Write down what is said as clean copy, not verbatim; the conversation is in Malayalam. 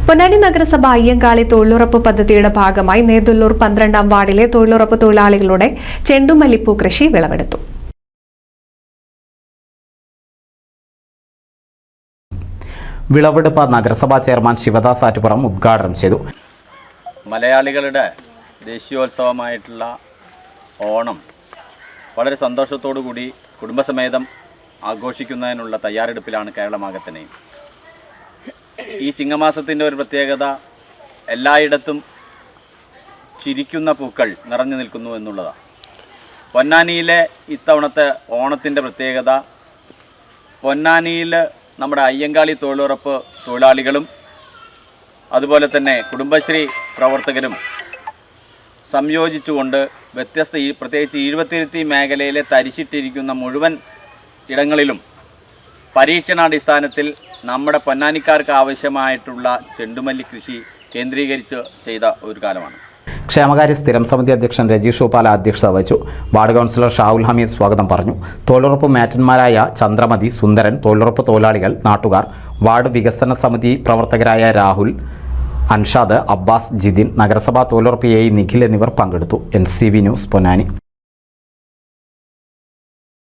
പൊന്നാനി നഗരസഭ അയ്യങ്കാളി തൊഴിലുറപ്പ് പദ്ധതിയുടെ ഭാഗമായി നേതുല്ലൂർ 12ാം വാർഡിലെ തൊഴിലുറപ്പ് തൊഴിലാളികളുടെ ചെണ്ടുമല്ലിപ്പൂ കൃഷി വിളവെടുത്തു. വിളവെടുപ്പ് നഗരസഭാ ചെയർമാൻ ശിവദാസ് ആറ്റുപുറം ഉദ്ഘാടനം ചെയ്തു. മലയാളികളുടെ ദേശീയോത്സവമായിട്ടുള്ള ഓണം വളരെ സന്തോഷത്തോടുകൂടി കുടുംബസമേതം ആഘോഷിക്കുന്നതിനുള്ള തയ്യാറെടുപ്പിലാണ് കേരളമാകത്തന്നെ. ഈ ചിങ്ങമാസത്തിൻ്റെ ഒരു പ്രത്യേകത എല്ലായിടത്തും ചിരിക്കുന്ന പൂക്കൾ നിറഞ്ഞു നിൽക്കുന്നു എന്നുള്ളതാണ്. പൊന്നാനിയിലെ ഇത്തവണത്തെ ഓണത്തിൻ്റെ പ്രത്യേകത പൊന്നാനിയിൽ നമ്മുടെ അയ്യങ്കാളി തൊഴിലുറപ്പ് തൊഴിലാളികളും അതുപോലെ തന്നെ കുടുംബശ്രീ പ്രവർത്തകരും സംയോജിച്ചുകൊണ്ട് പ്രത്യേകിച്ച് ഈഴുവത്തിരുത്തി മേഖലയിലെ തരിശിട്ടിരിക്കുന്ന മുഴുവൻ ഇടങ്ങളിലും പരീക്ഷണാടിസ്ഥാനത്തിൽ നമ്മുടെ പൊന്നാനിക്കാർക്ക് ആവശ്യമായിട്ടുള്ള ചെണ്ടുമല്ലി കൃഷി കേന്ദ്രീകരിച്ച് ചെയ്ത ഒരു കാലമാണ്. ക്ഷേമകാര്യ സ്ഥിരം സമിതി അധ്യക്ഷൻ രജീഷ് ഉപാല അധ്യക്ഷത വഹിച്ചു. വാർഡ് കൗൺസിലർ ഷാവുൽ ഹമീദ് സ്വാഗതം പറഞ്ഞു. തൊഴിലുറപ്പ് മേറ്റന്മാരായ ചന്ദ്രമതി, സുന്ദരൻ, തൊഴിലുറപ്പ് തൊഴിലാളികൾ, നാട്ടുകാർ, വാർഡ് വികസന സമിതി പ്രവർത്തകരായ രാഹുൽ, അൻഷാദ്, അബ്ബാസ്, ജിതിൻ, നഗരസഭാ തൊഴിലുറപ്പ് എ നിഖിൽ എന്നിവർ പങ്കെടുത്തു. NCV news Ponnani.